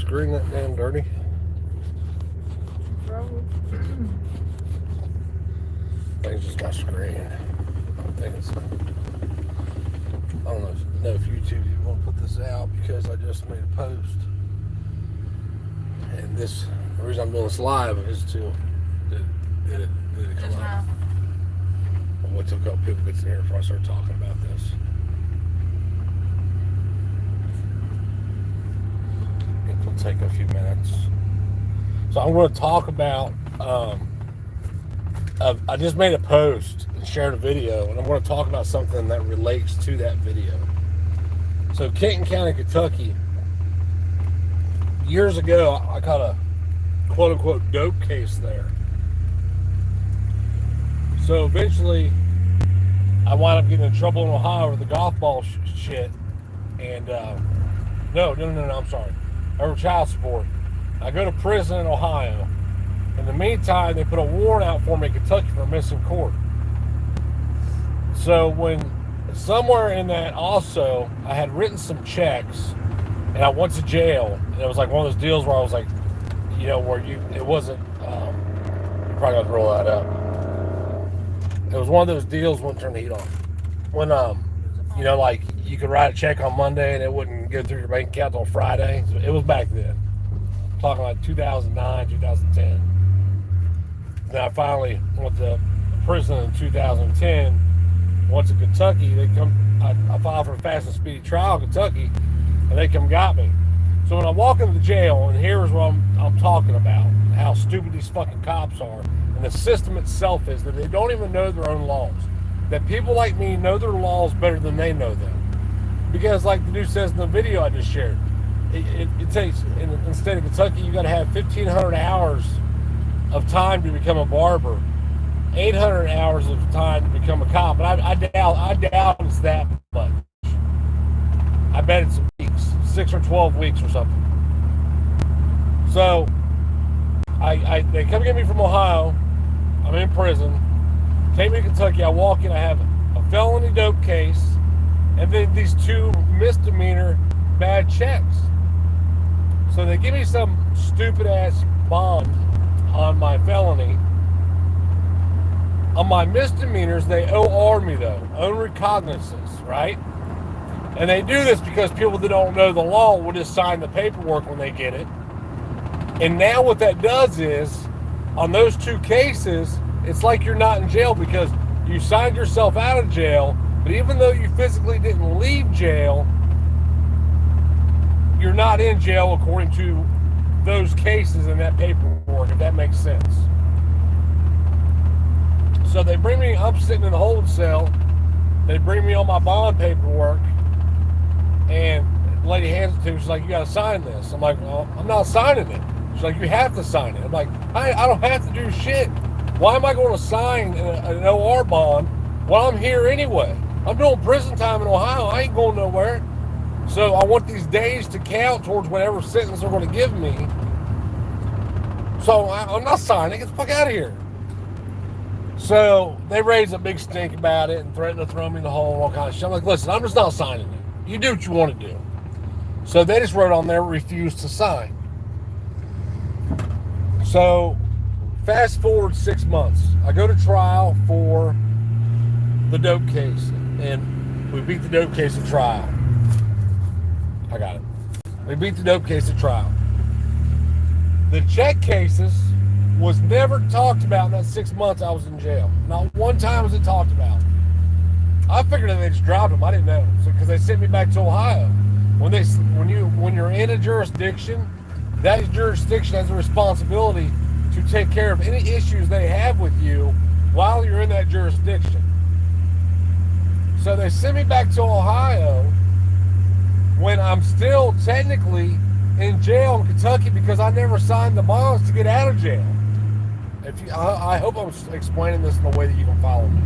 screen that damn dirty? Probably. I think it's just my screen. I don't know if YouTube you want to put this out because I just made a post. And the reason I'm doing this live is to did it come out? I'm wait till a couple people get in here before I start talking about this. It'll take a few minutes. So I'm going to talk about. I just made a post and shared a video, and I'm going to talk about something that relates to that video. So Kenton County, Kentucky, years ago, I caught a quote-unquote dope case there. So eventually, I wound up getting in trouble in Ohio over the golf ball shit. And, no, I'm sorry. Over child support. I go to prison in Ohio. In the meantime, they put a warrant out for me in Kentucky for missing court. So when somewhere in that also, I had written some checks and I went to jail. And it was like one of those deals where I was like, where it wasn't, you're probably going to roll that up. It was one of those deals, wouldn't turn the heat on. When, like you could write a check on Monday and it wouldn't go through your bank account until Friday. So it was back then. I'm talking like 2009, 2010. Then I finally went to prison in 2010. Went to Kentucky. I filed for a fast and speedy trial in Kentucky, and they got me. So when I walk into the jail, and here's what I'm talking about, how stupid these fucking cops are, and the system itself is that they don't even know their own laws. That people like me know their laws better than they know them. Because like the dude says in the video I just shared, it takes, in the state of Kentucky, you got to have 1,500 hours of time to become a barber, 800 hours of time to become a cop, and I doubt it's that much. I bet it's weeks, 6 or 12 weeks or something. So, they come get me from Ohio. I'm in prison. Take me to Kentucky. I walk in. I have a felony dope case, and then these 2 misdemeanor bad checks. So they give me some stupid ass bond on my felony. On my misdemeanors, they OR me though, own recognizance, right? And they do this because people that don't know the law will just sign the paperwork when they get it. And now what that does is, on those 2 cases, it's like you're not in jail because you signed yourself out of jail, but even though you physically didn't leave jail, you're not in jail according to those cases and that paperwork, if that makes sense. So they bring me, I'm sitting in the hold cell, they bring me on my bond paperwork, and the lady hands it to me, she's like, you gotta sign this. I'm like, well, I'm not signing it. She's like, you have to sign it. I'm like, I don't have to do shit. Why am I going to sign an OR bond while I'm here anyway? I'm doing prison time in Ohio, I ain't going nowhere. So I want these days to count towards whatever sentence they're going to give me. So I'm not signing. Get the fuck out of here. So they raise a big stink about it and threaten to throw me in the hole and all kinds of shit. I'm like, listen, I'm just not signing it. You do what you want to do. So they just wrote on there, refuse to sign. So fast forward 6 months. I go to trial for the dope case. And we beat the dope case at trial. I got it. We beat the dope case at trial. The check cases was never talked about in that 6 months I was in jail. Not one time was it talked about. I figured that they just dropped them. I didn't know, because they sent me back to Ohio. When you're in a jurisdiction, that jurisdiction has a responsibility to take care of any issues they have with you while you're in that jurisdiction. So they sent me back to Ohio when I'm still technically in jail in Kentucky because I never signed the bonds to get out of jail. I hope I'm explaining this in a way that you can follow me.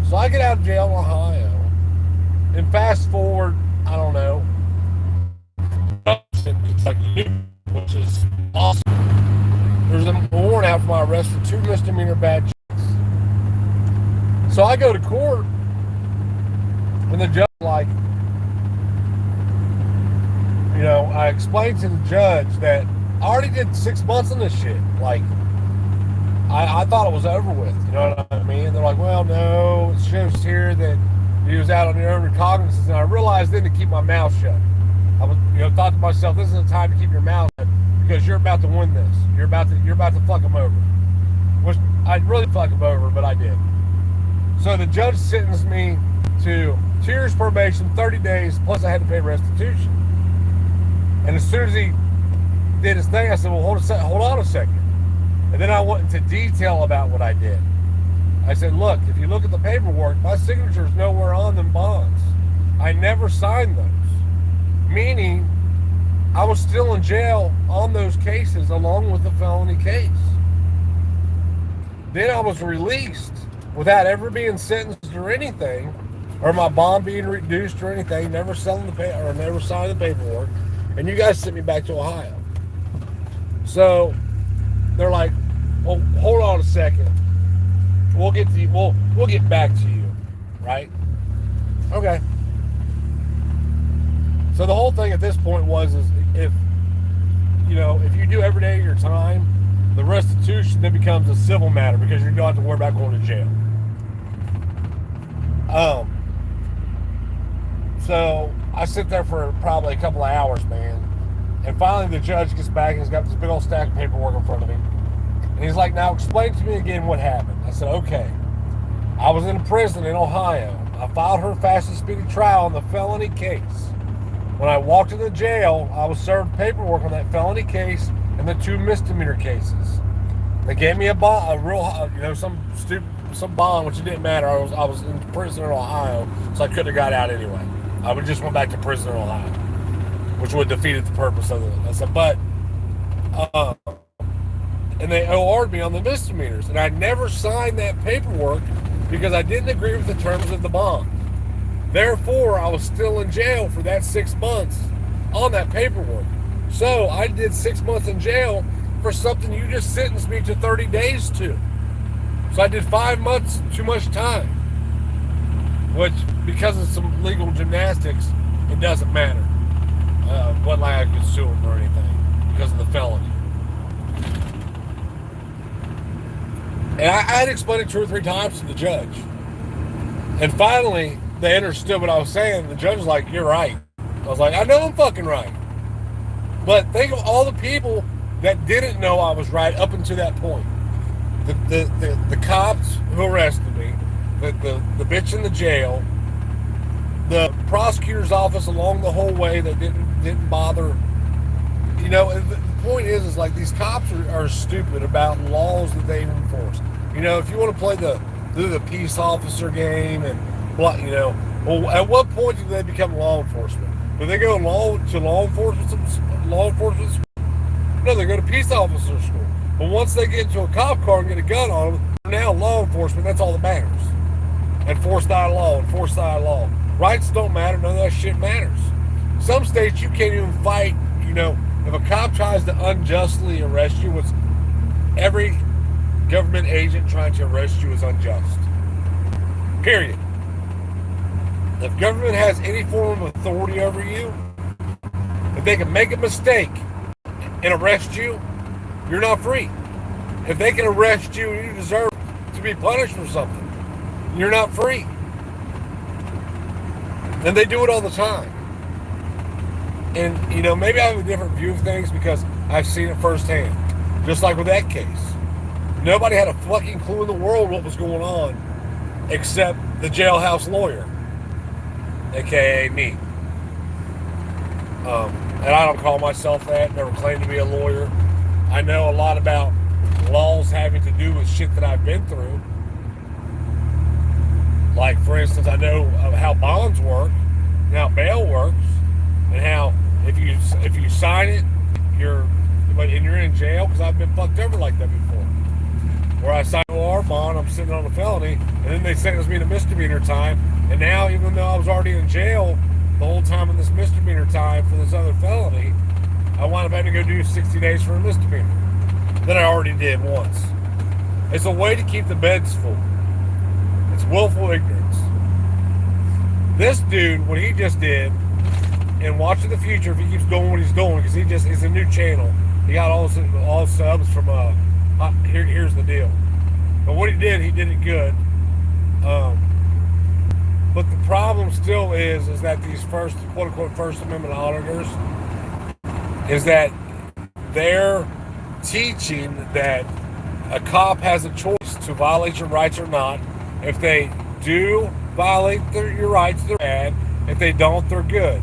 So I get out of jail in Ohio, and fast forward, I don't know, Kentucky, which is awesome. There's a warrant out for my arrest for 2 misdemeanor bad checks. So I go to court, and the judge like, I explained to the judge that I already did 6 months on this shit. Like, I thought it was over with. You know what I mean? They're like, well, no, it shows here that he was out on your own recognizance. And I realized then to keep my mouth shut. I was, thought to myself, this is the time to keep your mouth shut because you're about to win this. You're about to fuck him over. Which I'd really fuck him over, but I did. So the judge sentenced me to 2 years probation, 30 days, plus I had to pay restitution. And as soon as he did his thing, I said, well, hold on a second. And then I went into detail about what I did. I said, look, if you look at the paperwork, my signature is nowhere on them bonds. I never signed those. Meaning, I was still in jail on those cases along with the felony case. Then I was released without ever being sentenced or anything, or my bond being reduced or anything, never selling never signing the paperwork. And you guys sent me back to Ohio. So they're like, well, hold on a second. We'll get back to you, right? Okay. So the whole thing at this point is if you do every day of your time, the restitution then becomes a civil matter because you don't have to worry about going to jail. So I sit there for probably a couple of hours, man. And finally the judge gets back and he's got this big old stack of paperwork in front of me. And he's like, now explain to me again what happened. I said, okay. I was in a prison in Ohio. I filed her fast and speedy trial on the felony case. When I walked into jail, I was served paperwork on that felony case and the 2 misdemeanor cases. They gave me a bond, some bond, which it didn't matter. I was in prison in Ohio, so I couldn't have got out anyway. I would just went back to prison in Ohio, which would have defeated the purpose of it. I said, and they OR'd me on the misdemeanors, and I never signed that paperwork because I didn't agree with the terms of the bond. Therefore, I was still in jail for that 6 months on that paperwork. So I did 6 months in jail for something you just sentenced me to 30 days to. So I did 5 months too much time, which because of some legal gymnastics, it doesn't matter. Wasn't like I could sue him or anything because of the felony. And I had explained it 2 or 3 times to the judge. And finally, they understood what I was saying. The judge was like, you're right. I was like, I know I'm fucking right. But think of all the people that didn't know I was right up until that point. The cops who arrested me, the bitch in the jail, the prosecutor's office along the whole way that didn't bother. The point is like these cops are stupid about laws that they enforce. If you want to play the peace officer game and well, at what point do they become law enforcement? Do they go to law enforcement school? No, they go to peace officer school. But once they get into a cop car and get a gun on them, they're now law enforcement. That's all that matters. Enforce thy law. Enforce thy law. Rights don't matter. None of that shit matters. Some states you can't even fight. If a cop tries to unjustly arrest you, which every government agent trying to arrest you is unjust. Period. If government has any form of authority over you, if they can make a mistake and arrest you, you're not free. If they can arrest you and you deserve to be punished for something, you're not free. And they do it all the time. And, maybe I have a different view of things because I've seen it firsthand. Just like with that case. Nobody had a fucking clue in the world what was going on except the jailhouse lawyer, aka me. And I don't call myself that, never claimed to be a lawyer. I know a lot about laws having to do with shit that I've been through. Like, for instance, I know how bonds work, and how bail works, and how if you sign it, you're in jail, because I've been fucked over like that before. Where I signed an OR bond, I'm sitting on a felony, and then they sentenced me to misdemeanor time, and now even though I was already in jail the whole time in this misdemeanor time for this other felony, I wound up having to go do 60 days for a misdemeanor that I already did once. It's a way to keep the beds full. It's willful ignorance. This dude, what he just did and watch in the future if he keeps doing what he's doing, because he's a new channel. He got all subs from here's the deal. But what he did it good. But the problem still is that these quote unquote First Amendment auditors is that they're teaching that a cop has a choice to violate your rights or not. If they do violate your rights, they're bad. If they don't, they're good.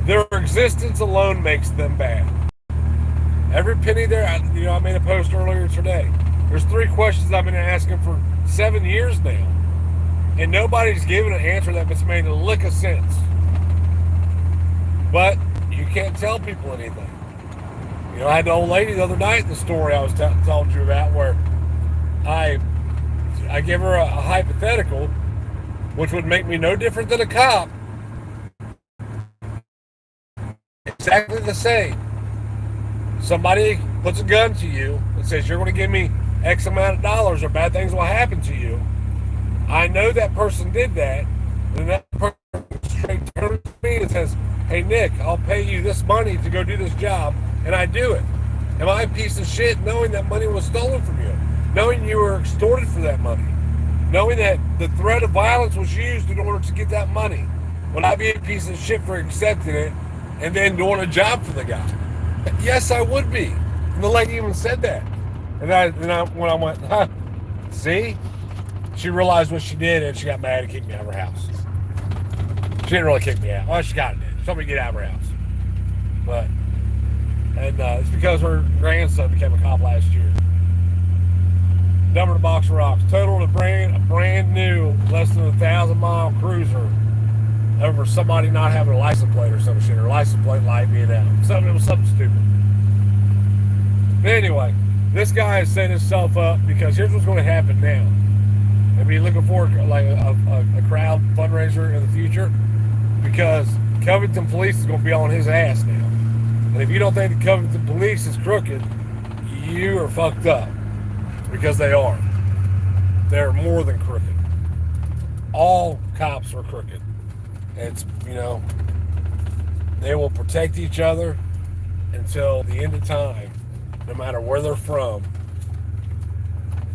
Their existence alone makes them bad. Every penny there, I made a post earlier today. There's 3 questions I've been asking for 7 years now. And nobody's given an answer that's made a lick of sense. But you can't tell people anything. I had an old lady the other night, the story I was telling you about, where I gave her a hypothetical, which would make me no different than a cop. Exactly the same. Somebody puts a gun to you and says, you're going to give me X amount of dollars or bad things will happen to you. I know that person did that, and that person straight turns to me and says, hey, Nick, I'll pay you this money to go do this job, and I do it. Am I a piece of shit knowing that money was stolen from you? Knowing you were extorted for that money? Knowing that the threat of violence was used in order to get that money? Would I be a piece of shit for accepting it and then doing a job for the guy? Yes, I would be. And the lady even said that. And when I went, see? She realized what she did, and she got mad and kicked me out of her house. She didn't really kick me out. Well, she got it. She told me to get out of her house. But, it's because her grandson became a cop last year. Dumber the box of rocks. Totaled a brand new, less than 1,000-mile cruiser over somebody not having a license plate or some shit, or license plate light being out. It was something stupid. But anyway, this guy has set himself up, because here's what's going to happen now. And be looking for like a crowd fundraiser in the future, because Covington Police is going to be on his ass now. And if you don't think the Covington Police is crooked, you are fucked up, because they are. They're more than crooked. All cops are crooked. It's, they will protect each other until the end of time, no matter where they're from.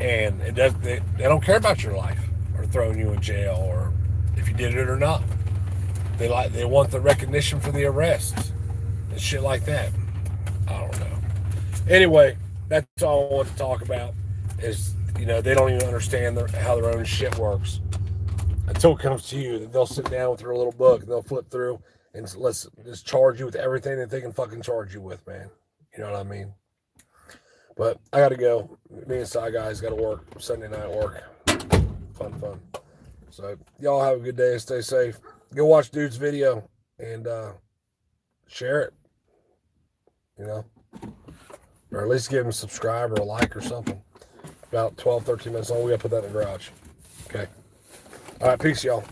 And they don't care about your life or throwing you in jail or if you did it or not. They want the recognition for the arrests and shit like that. I don't know. Anyway, that's all I want to talk about is, they don't even understand how their own shit works. Until it comes to you, they'll sit down with their little book and they'll flip through and let's just charge you with everything that they can fucking charge you with, man. You know what I mean? But I got to go. Me and Sci Guys got to work. Sunday night work. Fun. So y'all have a good day and stay safe. Go watch Dude's video and share it. Or at least give him a subscribe or a like or something. About 12, 13 minutes long. We got to put that in the garage. Okay. All right. Peace, y'all.